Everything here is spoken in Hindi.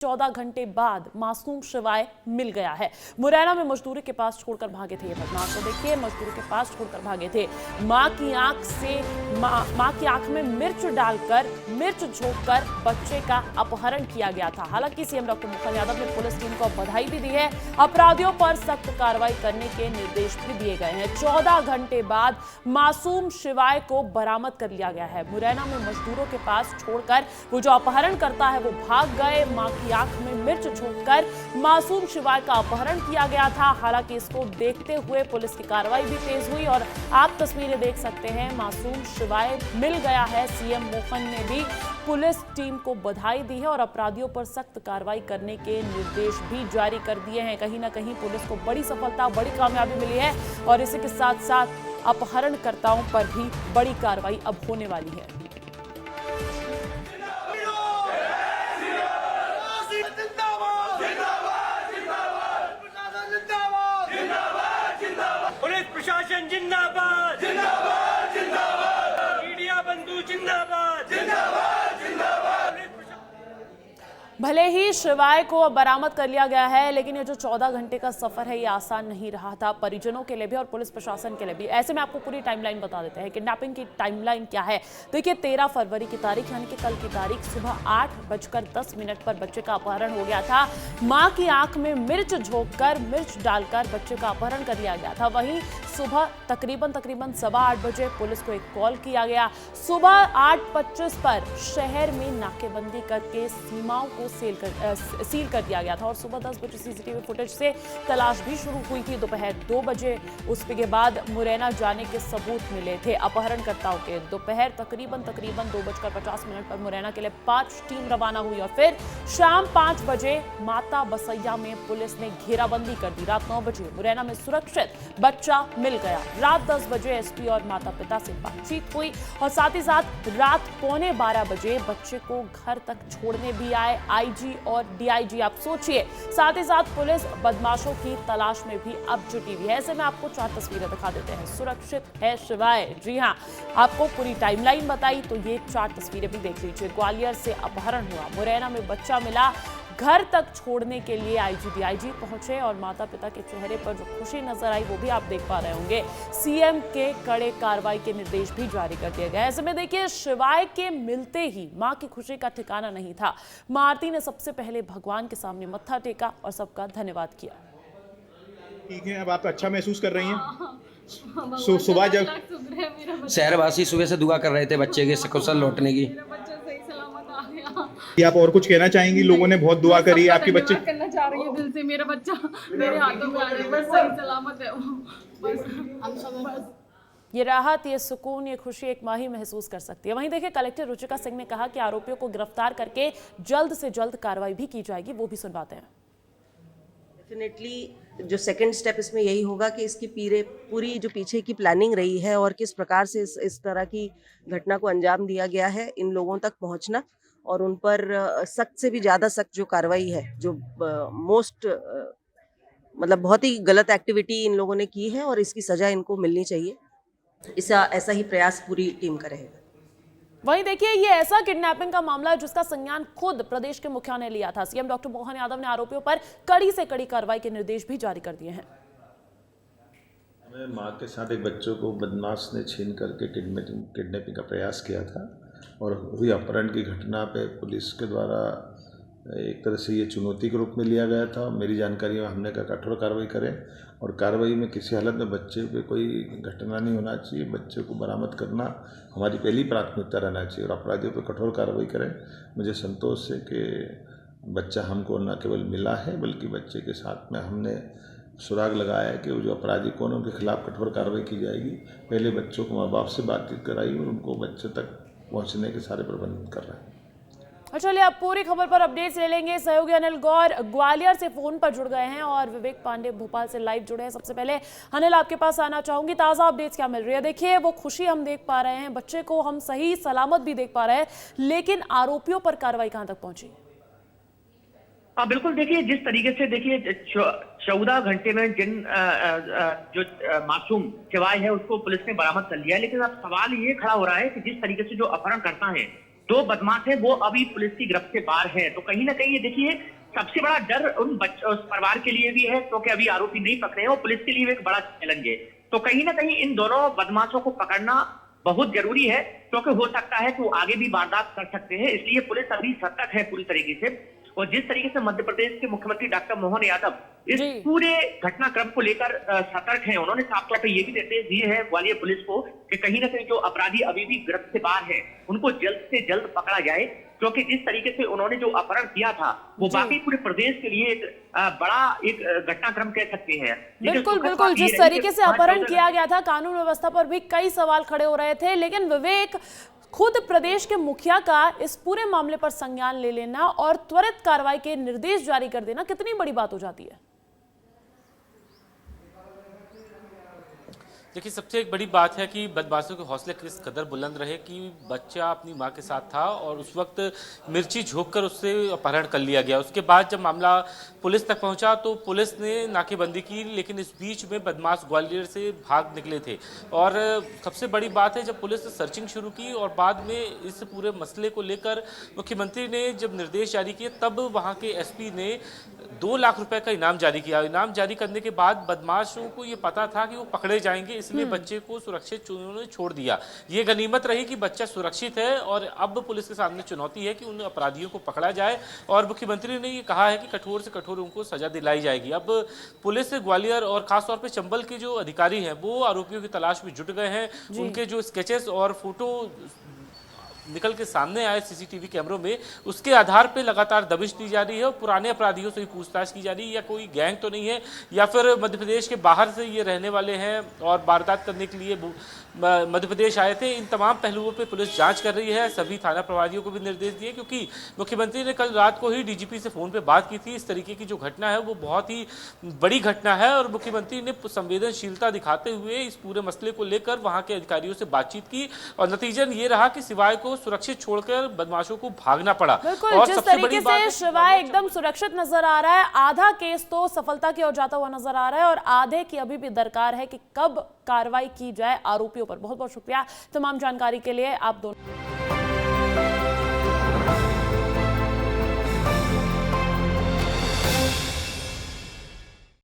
14 घंटे बाद मासूम शिवाय मिल गया है। मुरैना में मजदूरों के पास छोड़कर भागे थे ये बदमाश। तो देखिए, मजदूरों के पास छोड़कर भागे थे। मां की आंख में मिर्च डालकर, मिर्च झोंककर बच्चे का अपहरण किया गया था। हालांकि सीएम डॉक्टर मोहन यादव ने पुलिस टीम को बधाई भी दी है। अपराधियों पर सख्त कार्रवाई करने के निर्देश भी दिए गए हैं। 14 घंटे बाद मासूम शिवाय को बरामद कर लिया गया है। मुरैना में मजदूरों के पास छोड़कर वो जो अपहरण करता है वो भाग गए। मां की आंख में मिर्च झोंककर मासूम शिवाय का अपहरण किया गया था। हालांकि इसको देखते हुए पुलिस की कार्रवाई भी तेज हुई और आप तस्वीरें देख सकते हैं। मासूम शिवाय मिल गया है। सीएम मोहन ने भी पुलिस टीम को बधाई दी है और अपराधियों पर सख्त कार्रवाई करने के निर्देश भी जारी कर दिए हैं। कहीं ना कहीं पुलिस को बड़ी सफलता, बड़ी कामयाबी मिली है और इसी के साथ साथ अपहरणकर्ताओं पर भी बड़ी कार्रवाई अब होने वाली है। पुलिस प्रशासन जिंदाबाद, जिंदाबाद, जिंदाबाद। मीडिया बंधु जिंदाबाद, जिंदाबाद, जिंदाबाद। भले ही शिवाय को बरामद कर लिया गया है, लेकिन ये जो 14 घंटे का सफर है ये आसान नहीं रहा था परिजनों के लिए भी और पुलिस प्रशासन के लिए भी। ऐसे में आपको पूरी टाइमलाइन बता देते हैं। किडनैपिंग की टाइमलाइन क्या है। देखिए, 13 फरवरी की तारीख यानी कि कल की तारीख सुबह 8:10 पर बच्चे का अपहरण हो गया था। मां की आंख में मिर्च झोंककर, मिर्च डालकर बच्चे का अपहरण कर लिया गया था। वहीं सुबह तकरीबन 8:15 बजे पुलिस को एक कॉल किया गया। सुबह 8:25 पर शहर में नाकेबंदी करके सीमाओं को सील कर दिया गया था और सुबह 10 बजे सीसीटीवी फुटेज से तलाश भी शुरू हुई थी। दोपहर 2 बजे उसके बाद मुरैना जाने के सबूत मिले थे अपहरणकर्ताओं के। दोपहर तकरीबन 2:50 पर मुरैना के लिए 5 टीम रवाना हुई और फिर शाम 5 बजे माता बसैया में पुलिस ने घेराबंदी कर दी। रात 9 बजे मुरैना में सुरक्षित बच्चा मिल गया। रात 10 बजे एसपी और माता पिता से बातचीत हुई और साथ ही साथ रात 11:15 बजे बच्चे को घर तक छोड़ने भी आए आईजी और डीआईजी। आप सोचिए, साथ ही साथ पुलिस बदमाशों की तलाश में भी अब जुटी हुई है। ऐसे में आपको 4 तस्वीरें दिखा देते हैं। सुरक्षित है शिवाय। जी हां, आपको पूरी टाइमलाइन बताई तो ये 4 तस्वीरें भी देख लीजिए। ग्वालियर से अपहरण हुआ, मुरैना में बच्चा मिला, घर तक छोड़ने के लिए आईजी डीआईजी पहुंचे और माता पिता के चेहरे पर जो खुशी नजर आई वो भी आप देख पा रहे होंगे। सीएम के कड़े कार्रवाई के निर्देश भी जारी कर दिए गए। ऐसे में देखिए, शिवाय के मिलते ही मां की खुशी का ठिकाना नहीं था। मां आरती ने सबसे पहले भगवान के सामने मत्था टेका और सबका धन्यवाद किया। ठीक है, अब आप अच्छा महसूस कर रही हैं? सुबह जब शहरवासी सुबह से दुआ कर रहे थे बच्चे के सकुशल लौटने की। आप और कुछ कहना चाहेंगी? लोगों ने बहुत दुआ करी, आपके बच्चे करना चाह रही है दिल से। मेरा बच्चा मेरे हाथों में आ रहा है, बस सही सलामत है वो। बस हम सब ये राहत, ये सुकून, ये खुशी एक माँ ही महसूस कर सकती है। वहीं देखिए, कलेक्टर रुचिका सिंह ने कहा कि आरोपियों को गिरफ्तार करके जल्द से जल्द कार्रवाई भी की जाएगी। वो भी सुनवाते हैं। डेफिनेटली जो सेकंड स्टेप इसमें यही होगा कि इसकी पूरी जो पीछे की प्लानिंग रही है और किस प्रकार से इस तरह की घटना को अंजाम दिया गया है, इन लोगों तक पहुंचना और उन पर सख्त से भी ज़्यादा सख्त जो कार्रवाई है, जो मतलब बहुत ही गलत एक्टिविटी इन लोगों ने की है और इसकी सज़ा इनको मिलनी चाहिए। ऐसा ही प्रयास पूरी टीम का रहेगा। वहीं देखिए, ये ऐसा किडनैपिंग का मामला है जिसका संज्ञान खुद प्रदेश के मुखिया ने लिया था। सीएम डॉक्टर मोहन यादव ने आरोपियों पर कड़ी से कड़ी कार्रवाई के निर्देश भी जारी कर दिए हैं। मां के साथ एक बच्चों को बदमाश ने छीन करके किडनैपिंग का प्रयास किया था और हुई अपहरण की घटना पे पुलिस के द्वारा एक तरह से ये चुनौती के रूप में लिया गया था। मेरी जानकारी में हमने कहा कठोर कार्रवाई करें और कार्रवाई में किसी हालत में बच्चे पे कोई घटना नहीं होना चाहिए। बच्चे को बरामद करना हमारी पहली प्राथमिकता रहना चाहिए और अपराधियों पर कठोर कार्रवाई करें। मुझे संतोष है कि बच्चा हमको न केवल मिला है बल्कि बच्चे के साथ में हमने सुराग लगाया है कि वो जो अपराधी कौन उनके खिलाफ कठोर कार्रवाई की जाएगी। पहले बच्चों को माँ बाप से बातचीत कराई और उनको बच्चे तक पहुँचने के सारे प्रबंध कर रहे हैं। चलिए, अब पूरी खबर पर अपडेट्स ले लेंगे। सहयोगी अनिल गौर ग्वालियर से फोन पर जुड़ गए हैं और विवेक पांडे भोपाल से लाइव जुड़े हैं। सबसे पहले अनिल, आपके पास आना चाहूंगी, ताजा अपडेट्स क्या मिल रही है? देखिए, वो खुशी हम देख पा रहे हैं, बच्चे को हम सही सलामत भी देख पा रहे हैं, लेकिन आरोपियों पर कार्रवाई कहां तक पहुंची? हाँ बिल्कुल, देखिए जिस तरीके से देखिए 14 घंटे में जिन जो मासूम शिवाय है उसको पुलिस ने बरामद कर लिया है, लेकिन अब सवाल ये खड़ा हो रहा है कि जिस तरीके से जो अपहरण करता है 2 बदमाश हैं वो अभी पुलिस की गिरफ्त से बाहर है। तो कहीं ना कहीं ये देखिए सबसे बड़ा डर उन उस परिवार के लिए भी है, क्योंकि अभी आरोपी नहीं पकड़े हैं और पुलिस के लिए एक बड़ा चैलेंज है। तो कहीं ना कहीं इन दोनों बदमाशों को पकड़ना बहुत जरूरी है, क्योंकि हो सकता है कि वो आगे भी वारदात कर सकते हैं। इसलिए पुलिस अभी सतर्क है पूरी तरीके से। और जिस तरीके से मध्य प्रदेश के मुख्यमंत्री डॉक्टर मोहन यादव इस पूरे घटनाक्रम को लेकर सतर्क हैं, उन्होंने साफ तौर पर ये भी निर्देश दिए हैं ग्वालियर पुलिस को कि कहीं ना कहीं जो अपराधी अभी भी गिरफ्त से बाहर है उनको जल्द से जल्द पकड़ा जाए, क्योंकि जिस तरीके से उन्होंने जो अपहरण किया था वो बाकी पूरे प्रदेश के लिए एक बड़ा एक घटनाक्रम कह सकते हैं। बिल्कुल बिल्कुल, जिस तरीके से अपहरण किया गया था कानून व्यवस्था पर भी कई सवाल खड़े हो रहे थे, लेकिन विवेक खुद प्रदेश के मुखिया का इस पूरे मामले पर संज्ञान ले लेना और त्वरित कार्रवाई के निर्देश जारी कर देना कितनी बड़ी बात हो जाती है। देखिए, सबसे एक बड़ी बात है कि बदमाशों के हौसले किस कदर बुलंद रहे कि बच्चा अपनी मां के साथ था और उस वक्त मिर्ची झोंककर उससे अपहरण कर लिया गया। उसके बाद जब मामला पुलिस तक पहुंचा तो पुलिस ने नाकेबंदी की, लेकिन इस बीच में बदमाश ग्वालियर से भाग निकले थे। और सबसे बड़ी बात है जब पुलिस ने सर्चिंग शुरू की और बाद में इस पूरे मसले को लेकर मुख्यमंत्री ने जब निर्देश जारी किए तब वहाँ के एसपी ने 2 लाख रुपए का इनाम जारी किया। इनाम जारी करने के बाद बदमाशों को ये पता था कि वो पकड़े जाएंगे, इसलिए बच्चे को सुरक्षित उन्होंने छोड़ दिया। ये गनीमत रही कि बच्चा सुरक्षित है और अब पुलिस के सामने चुनौती है कि उन अपराधियों को पकड़ा जाए। और मुख्यमंत्री ने ये कहा है कि कठोर से कठोर उनको सजा दिलाई जाएगी। अब पुलिस ग्वालियर और खासतौर पे चंबल के जो अधिकारी हैं वो आरोपियों की तलाश में जुट गए हैं। उनके जो स्केचेस और फोटो निकल के सामने आए सीसीटीवी कैमरों में, उसके आधार पे लगातार दबिश दी जा रही है और पुराने अपराधियों से भी पूछताछ की जा रही है या कोई गैंग तो नहीं है या फिर मध्य प्रदेश के बाहर से ये रहने वाले हैं और वारदात करने के लिए मध्य प्रदेश आए थे। इन तमाम पहलुओं पे पुलिस जांच कर रही है। सभी थाना प्रभारियों को भी निर्देश दिए, क्योंकि मुख्यमंत्री ने कल रात को ही डीजीपी से फोन पे बात की थी। इस तरीके की जो घटना है वो बहुत ही बड़ी घटना है और मुख्यमंत्री ने संवेदनशीलता दिखाते हुए इस पूरे मसले को लेकर वहां के अधिकारियों से बातचीत की और नतीजन ये रहा कि शिवाय को सुरक्षित छोड़कर बदमाशों को भागना पड़ा। बिल्कुल, जिस तरीके से शिवाय एकदम सुरक्षित नजर आ रहा है, आधा केस तो सफलता की ओर जाता हुआ नजर आ रहा है और आधे की अभी भी दरकार है कि कब कार्रवाई की जाए आरोपियों पर। बहुत बहुत शुक्रिया तमाम जानकारी के लिए आप दोनों।